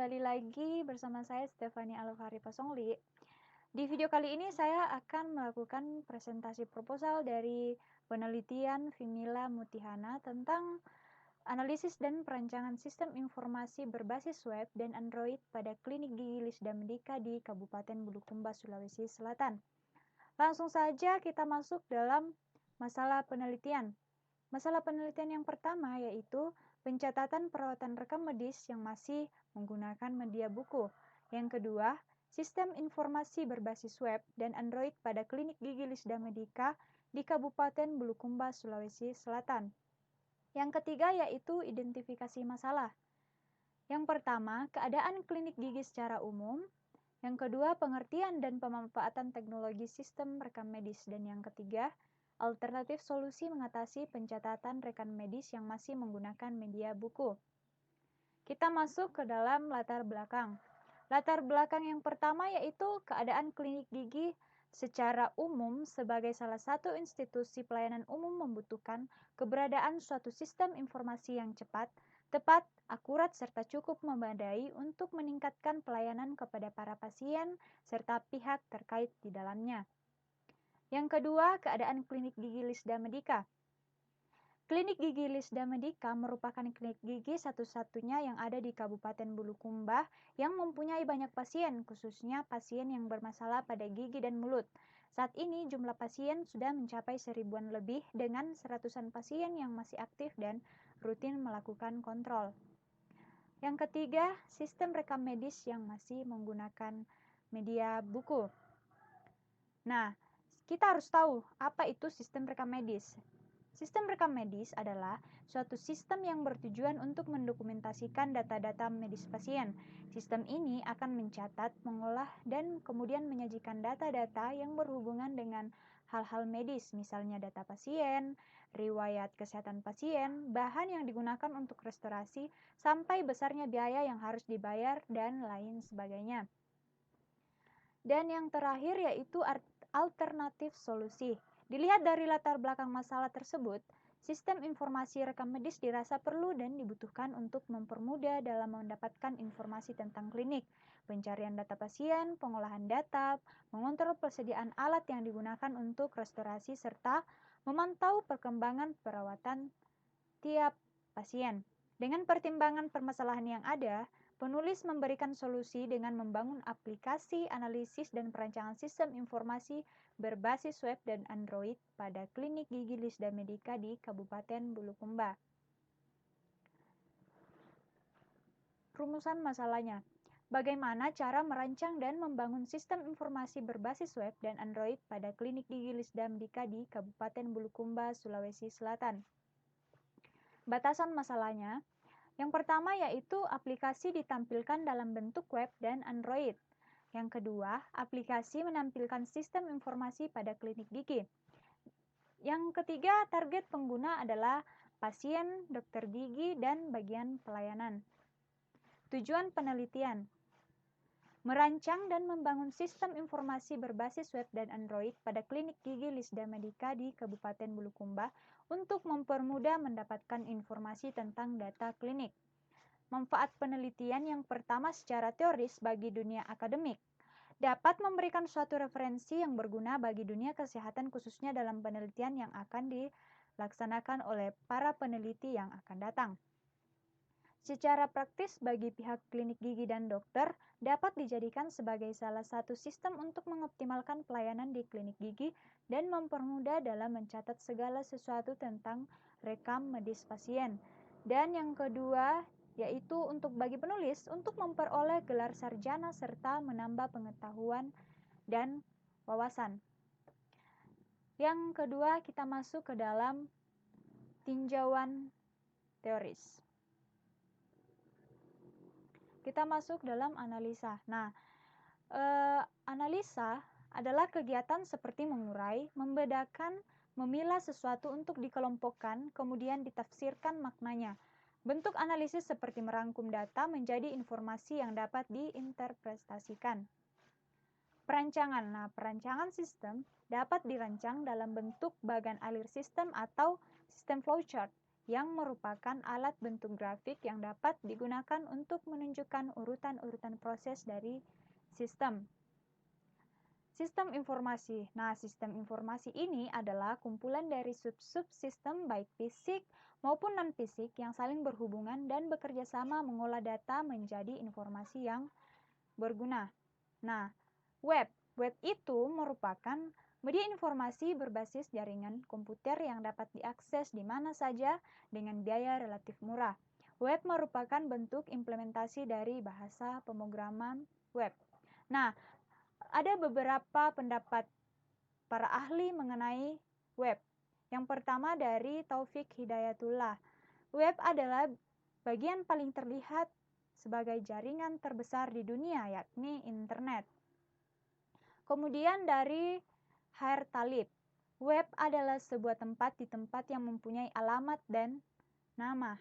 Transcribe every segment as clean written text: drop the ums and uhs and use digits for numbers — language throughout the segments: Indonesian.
kembali lagi bersama saya Stefani Alvari Pasongli. Di video kali ini saya akan melakukan presentasi proposal dari penelitian Vimila Mutihana tentang analisis dan perancangan sistem informasi berbasis web dan Android pada Klinik Gigi Lisda Medika di Kabupaten Bulukumba, Sulawesi Selatan. Langsung saja kita masuk dalam masalah penelitian. Masalah penelitian yang pertama yaitu pencatatan perawatan rekam medis yang masih menggunakan media buku. Yang kedua, sistem informasi berbasis web dan Android pada Klinik Gigi Lisda Medika di Kabupaten Bulukumba, Sulawesi Selatan. Yang ketiga yaitu identifikasi masalah. Yang pertama, keadaan klinik gigi secara umum. Yang kedua, pengertian dan pemanfaatan teknologi sistem rekam medis. Dan yang ketiga, alternatif solusi mengatasi pencatatan rekam medis yang masih menggunakan media buku. Kita masuk ke dalam latar belakang. Latar belakang yang pertama yaitu keadaan klinik gigi secara umum sebagai salah satu institusi pelayanan umum membutuhkan keberadaan suatu sistem informasi yang cepat, tepat, akurat, serta cukup memadai untuk meningkatkan pelayanan kepada para pasien serta pihak terkait di dalamnya. Yang kedua, keadaan klinik gigi Lisda Medika. Klinik Gigi Lisda Medika merupakan klinik gigi satu-satunya yang ada di Kabupaten Bulukumba yang mempunyai banyak pasien, khususnya pasien yang bermasalah pada gigi dan mulut. Saat ini jumlah pasien sudah mencapai 1000-an lebih dengan seratusan pasien yang masih aktif dan rutin melakukan kontrol. Yang ketiga, sistem rekam medis yang masih menggunakan media buku. Nah, kita harus tahu apa itu sistem rekam medis. Sistem rekam medis adalah suatu sistem yang bertujuan untuk mendokumentasikan data-data medis pasien. Sistem ini akan mencatat, mengolah, dan kemudian menyajikan data-data yang berhubungan dengan hal-hal medis, misalnya data pasien, riwayat kesehatan pasien, bahan yang digunakan untuk restorasi, sampai besarnya biaya yang harus dibayar, dan lain sebagainya. Dan yang terakhir yaitu alternatif solusi. Dilihat dari latar belakang masalah tersebut, sistem informasi rekam medis dirasa perlu dan dibutuhkan untuk mempermudah dalam mendapatkan informasi tentang klinik, pencarian data pasien, pengolahan data, mengontrol persediaan alat yang digunakan untuk restorasi, serta memantau perkembangan perawatan tiap pasien. Dengan pertimbangan permasalahan yang ada, penulis memberikan solusi dengan membangun aplikasi analisis dan perancangan sistem informasi berbasis web dan Android pada Klinik Gigi Lisda Medika di Kabupaten Bulukumba. Rumusan masalahnya. Bagaimana cara merancang dan membangun sistem informasi berbasis web dan Android pada Klinik Gigi Lisda Medika di Kabupaten Bulukumba, Sulawesi Selatan? Batasan masalahnya. Yang pertama yaitu aplikasi ditampilkan dalam bentuk web dan Android. Yang kedua, aplikasi menampilkan sistem informasi pada klinik gigi. Yang ketiga, target pengguna adalah pasien, dokter gigi, dan bagian pelayanan. Tujuan penelitian: merancang dan membangun sistem informasi berbasis web dan Android pada Klinik Gigi Lisda Medika di Kabupaten Bulukumba untuk mempermudah mendapatkan informasi tentang data klinik. Manfaat penelitian yang pertama secara teoris bagi dunia akademik dapat memberikan suatu referensi yang berguna bagi dunia kesehatan khususnya dalam penelitian yang akan dilaksanakan oleh para peneliti yang akan datang. Secara praktis bagi pihak klinik gigi dan dokter dapat dijadikan sebagai salah satu sistem untuk mengoptimalkan pelayanan di klinik gigi dan mempermudah dalam mencatat segala sesuatu tentang rekam medis pasien. Dan yang kedua, yaitu untuk bagi penulis untuk memperoleh gelar sarjana serta menambah pengetahuan dan wawasan. Yang kedua, kita masuk ke dalam tinjauan teoris. Kita masuk dalam analisa. Nah, analisa adalah kegiatan seperti mengurai, membedakan, memilah sesuatu untuk dikelompokkan, kemudian ditafsirkan maknanya. Bentuk analisis seperti merangkum data menjadi informasi yang dapat diinterpretasikan. Perancangan. Nah, perancangan sistem dapat dirancang dalam bentuk bagan alir sistem atau sistem flowchart yang merupakan alat bentuk grafik yang dapat digunakan untuk menunjukkan urutan-urutan proses dari sistem. Sistem informasi. Nah, sistem informasi ini adalah kumpulan dari sub-sub sistem baik fisik maupun non-fisik yang saling berhubungan dan bekerja sama mengolah data menjadi informasi yang berguna. Nah, web. Web itu merupakan media informasi berbasis jaringan komputer yang dapat diakses di mana saja dengan biaya relatif murah. Web merupakan bentuk implementasi dari bahasa pemrograman web. Nah, ada beberapa pendapat para ahli mengenai web. Yang pertama dari Taufik Hidayatullah. Web adalah bagian paling terlihat sebagai jaringan terbesar di dunia, yakni internet. Kemudian dari Khair Talib, web adalah sebuah tempat di tempat yang mempunyai alamat dan nama.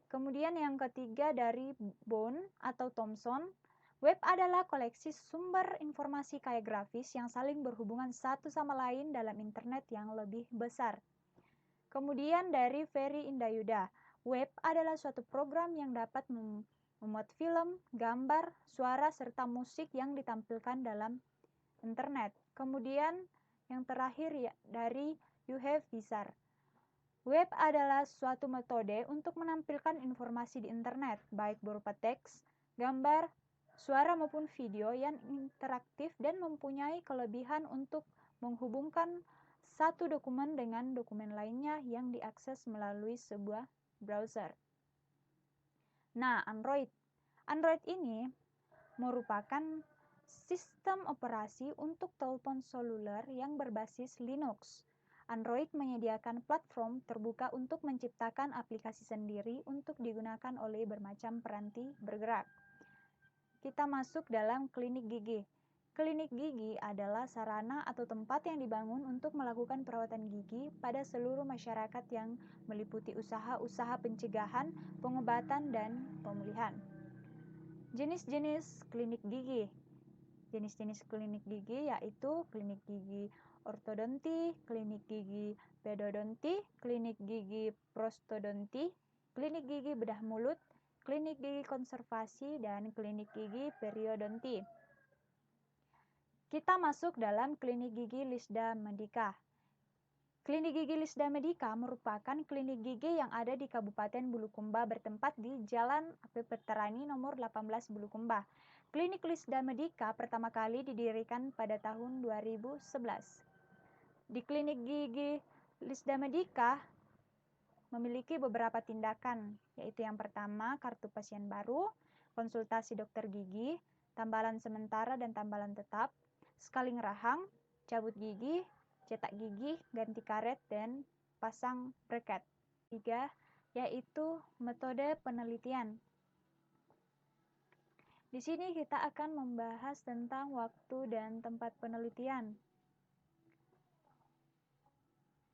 Kemudian yang ketiga dari Bone atau Thomson, web adalah koleksi sumber informasi kaya grafis yang saling berhubungan satu sama lain dalam internet yang lebih besar. Kemudian dari Ferry Indayuda, web adalah suatu program yang dapat memuat film, gambar, suara, serta musik yang ditampilkan dalam internet. Kemudian yang terakhir ya, dari Yuhef Bizar. Web adalah suatu metode untuk menampilkan informasi di internet, baik berupa teks, gambar, suara maupun video yang interaktif dan mempunyai kelebihan untuk menghubungkan satu dokumen dengan dokumen lainnya yang diakses melalui sebuah browser. Nah, Android. Android ini merupakan sistem operasi untuk telepon seluler yang berbasis Linux. Android menyediakan platform terbuka untuk menciptakan aplikasi sendiri untuk digunakan oleh bermacam peranti bergerak. Kita masuk dalam klinik gigi. Klinik gigi adalah sarana atau tempat yang dibangun untuk melakukan perawatan gigi pada seluruh masyarakat yang meliputi usaha-usaha pencegahan, pengobatan, dan pemulihan. Jenis-jenis klinik gigi. Jenis-jenis klinik gigi yaitu klinik gigi ortodonti, klinik gigi pedodonti, klinik gigi prostodonti, klinik gigi bedah mulut, klinik gigi konservasi, dan klinik gigi periodonti. Kita masuk dalam klinik gigi Lisda Medika. Klinik gigi Lisda Medika merupakan klinik gigi yang ada di Kabupaten Bulukumba bertempat di Jalan Ape Peterani nomor 18 Bulukumba. Klinik Lisda Medika pertama kali didirikan pada tahun 2011. Di klinik gigi Lisda Medika memiliki beberapa tindakan, yaitu yang pertama kartu pasien baru, konsultasi dokter gigi, tambalan sementara dan tambalan tetap, scaling rahang, cabut gigi, cetak gigi, ganti karet, dan pasang bracket. 3. Yaitu metode penelitian. Di sini kita akan membahas tentang waktu dan tempat penelitian.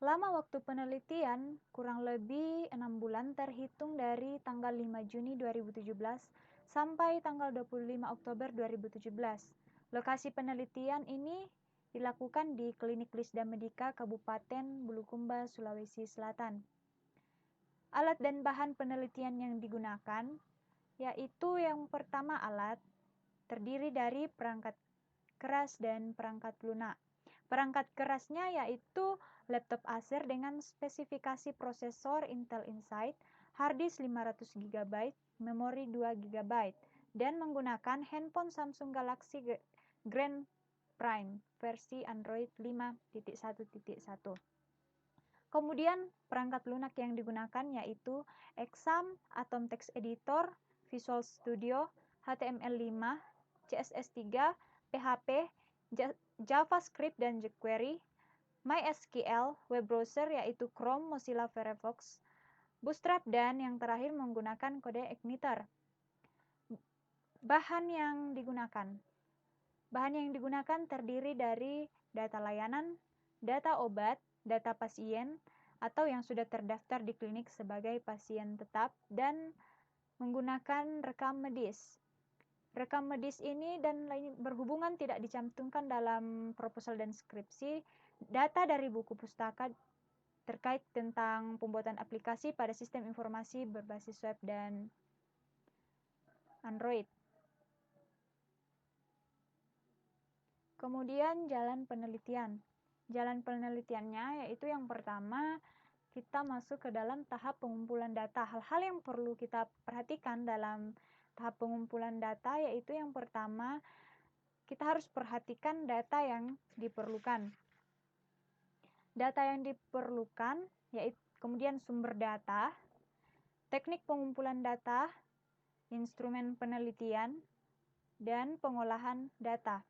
Lama waktu penelitian kurang lebih 6 bulan terhitung dari tanggal 5 Juni 2017 sampai tanggal 25 Oktober 2017. Lokasi penelitian ini dilakukan di Klinik Lisda Medika Kabupaten Bulukumba, Sulawesi Selatan. Alat dan bahan penelitian yang digunakan yaitu yang pertama alat terdiri dari perangkat keras dan perangkat lunak. Perangkat kerasnya yaitu laptop Acer dengan spesifikasi prosesor Intel Inside, hard disk 500 GB, memori 2 GB, dan menggunakan handphone Samsung Galaxy Grand Prime versi Android 5.1.1. Kemudian perangkat lunak yang digunakan yaitu Exam, Atom Text Editor, Visual Studio, HTML5, CSS3, PHP, JavaScript dan jQuery, MySQL, web browser yaitu Chrome, Mozilla Firefox, Bootstrap, dan yang terakhir menggunakan kode Igniter. Bahan yang digunakan terdiri dari data layanan, data obat, data pasien, atau yang sudah terdaftar di klinik sebagai pasien tetap, dan menggunakan rekam medis. Rekam medis ini dan lain berhubungan tidak dicantumkan dalam proposal dan skripsi. Data dari buku pustaka terkait tentang pembuatan aplikasi pada sistem informasi berbasis web dan Android. Kemudian jalan penelitian. Jalan penelitiannya yaitu yang pertama, kita masuk ke dalam tahap pengumpulan data. Hal-hal yang perlu kita perhatikan dalam tahap pengumpulan data yaitu yang pertama, kita harus perhatikan data yang diperlukan. Data yang diperlukan yaitu kemudian sumber data, teknik pengumpulan data, instrumen penelitian, dan pengolahan data.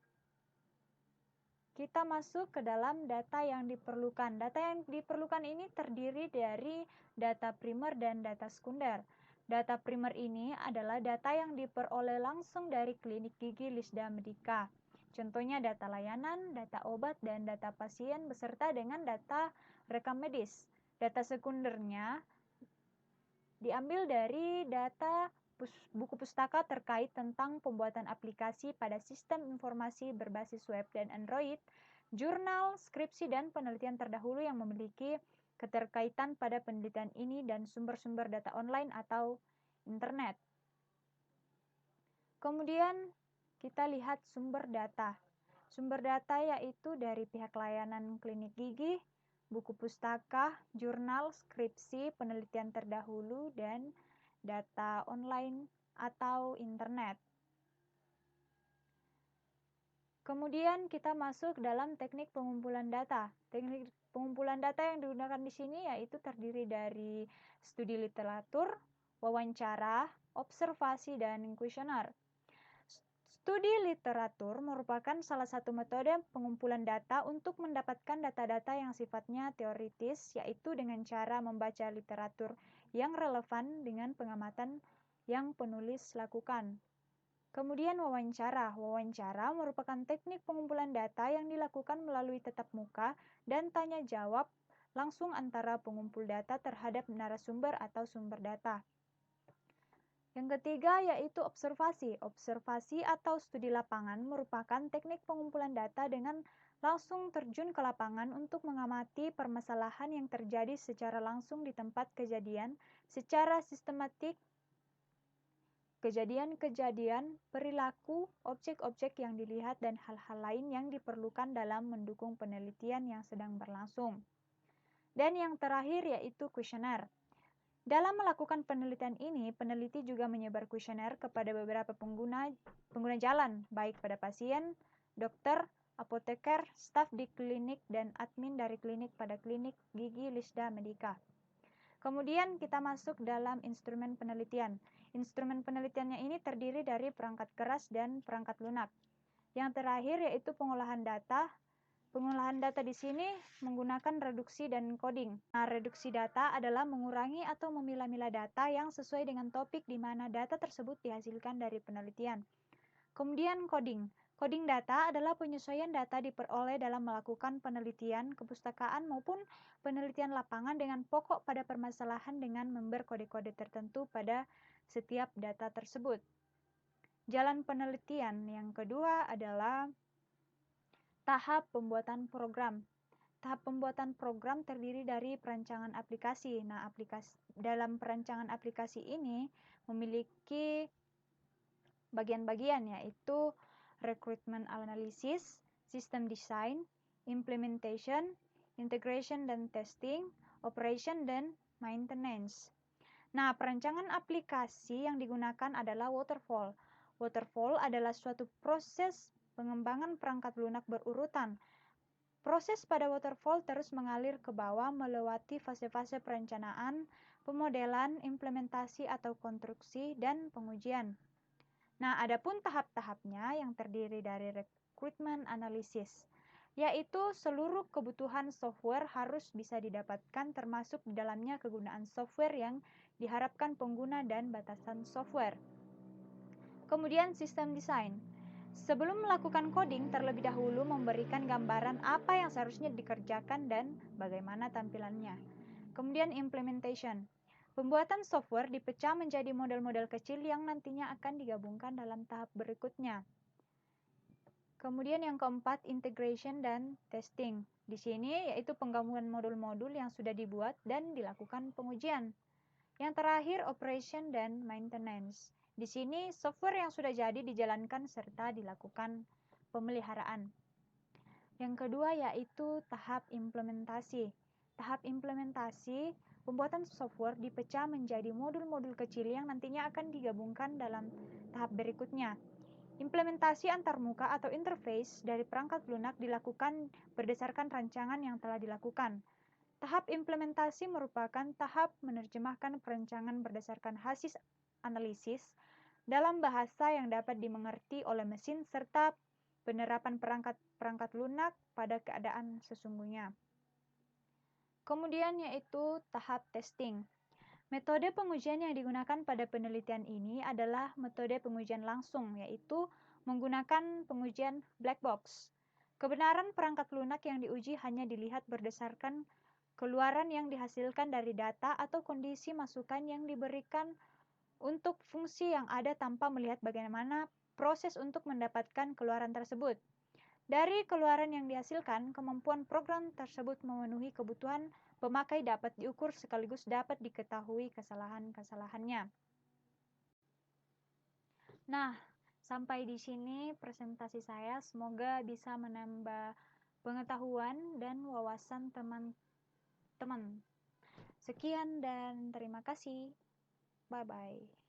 Kita masuk ke dalam data yang diperlukan. Data yang diperlukan ini terdiri dari data primer dan data sekunder. Data primer ini adalah data yang diperoleh langsung dari klinik gigi Lisda Medika. Contohnya data layanan, data obat, dan data pasien beserta dengan data rekam medis. Data sekundernya diambil dari data buku pustaka terkait tentang pembuatan aplikasi pada sistem informasi berbasis web dan Android, jurnal, skripsi, dan penelitian terdahulu yang memiliki keterkaitan pada penelitian ini dan sumber-sumber data online atau internet. Kemudian kita lihat sumber data. Sumber data yaitu dari pihak layanan klinik gigi, buku pustaka, jurnal, skripsi, penelitian terdahulu, dan data online atau internet. Kemudian kita masuk dalam teknik pengumpulan data. Teknik pengumpulan data yang digunakan di sini yaitu terdiri dari studi literatur, wawancara, observasi, dan kuesioner. Studi literatur merupakan salah satu metode pengumpulan data untuk mendapatkan data-data yang sifatnya teoritis, yaitu dengan cara membaca literatur yang relevan dengan pengamatan yang penulis lakukan. Kemudian wawancara. Wawancara merupakan teknik pengumpulan data yang dilakukan melalui tatap muka dan tanya jawab langsung antara pengumpul data terhadap narasumber atau sumber data. Yang ketiga yaitu observasi. Observasi atau studi lapangan merupakan teknik pengumpulan data dengan langsung terjun ke lapangan untuk mengamati permasalahan yang terjadi secara langsung di tempat kejadian secara sistematik, kejadian-kejadian, perilaku, objek-objek yang dilihat, dan hal-hal lain yang diperlukan dalam mendukung penelitian yang sedang berlangsung. Dan yang terakhir yaitu kuesioner. Dalam melakukan penelitian ini, peneliti juga menyebar kuesioner kepada beberapa pengguna jalan, baik pada pasien, dokter, apoteker, staf di klinik, dan admin dari klinik pada klinik gigi Lisda Medika. Kemudian kita masuk dalam instrumen penelitian. Instrumen penelitiannya ini terdiri dari perangkat keras dan perangkat lunak. Yang terakhir yaitu pengolahan data. Pengolahan data di sini menggunakan reduksi dan coding. Nah, reduksi data adalah mengurangi atau memilah-milah data yang sesuai dengan topik di mana data tersebut dihasilkan dari penelitian. Kemudian coding. Coding data adalah penyesuaian data diperoleh dalam melakukan penelitian kepustakaan maupun penelitian lapangan dengan pokok pada permasalahan dengan member kode-kode tertentu pada setiap data tersebut. Jalan penelitian yang kedua adalah tahap pembuatan program. Tahap pembuatan program terdiri dari perancangan aplikasi. Nah, dalam perancangan aplikasi ini memiliki bagian-bagian yaitu recruitment analysis, system design, implementation, integration dan testing, operation dan maintenance. Nah, perancangan aplikasi yang digunakan adalah waterfall. Waterfall adalah suatu proses pengembangan perangkat lunak berurutan. Proses pada waterfall terus mengalir ke bawah melewati fase-fase perencanaan, pemodelan, implementasi atau konstruksi, dan pengujian. Nah, adapun tahap-tahapnya yang terdiri dari recruitment analysis, yaitu seluruh kebutuhan software harus bisa didapatkan termasuk di dalamnya kegunaan software yang diharapkan pengguna dan batasan software. Kemudian sistem design. Sebelum melakukan coding, terlebih dahulu memberikan gambaran apa yang seharusnya dikerjakan dan bagaimana tampilannya. Kemudian implementation. Pembuatan software dipecah menjadi model-model kecil yang nantinya akan digabungkan dalam tahap berikutnya. Kemudian yang keempat, integration dan testing. Di sini yaitu penggabungan modul-modul yang sudah dibuat dan dilakukan pengujian. Yang terakhir, operation dan maintenance. Di sini software yang sudah jadi dijalankan serta dilakukan pemeliharaan. Yang kedua yaitu tahap implementasi. Tahap implementasi, pembuatan software dipecah menjadi modul-modul kecil yang nantinya akan digabungkan dalam tahap berikutnya. Implementasi antarmuka atau interface dari perangkat lunak dilakukan berdasarkan rancangan yang telah dilakukan. Tahap implementasi merupakan tahap menerjemahkan perancangan berdasarkan hasil analisis dalam bahasa yang dapat dimengerti oleh mesin serta penerapan perangkat lunak pada keadaan sesungguhnya. Kemudian yaitu tahap testing. Metode pengujian yang digunakan pada penelitian ini adalah metode pengujian langsung, yaitu menggunakan pengujian black box. Kebenaran perangkat lunak yang diuji hanya dilihat berdasarkan keluaran yang dihasilkan dari data atau kondisi masukan yang diberikan untuk fungsi yang ada tanpa melihat bagaimana proses untuk mendapatkan keluaran tersebut. Dari keluaran yang dihasilkan, kemampuan program tersebut memenuhi kebutuhan pemakai dapat diukur sekaligus dapat diketahui kesalahan-kesalahannya. Nah, sampai di sini presentasi saya. Semoga bisa menambah pengetahuan dan wawasan teman-teman. Sekian dan terima kasih. Bye-bye.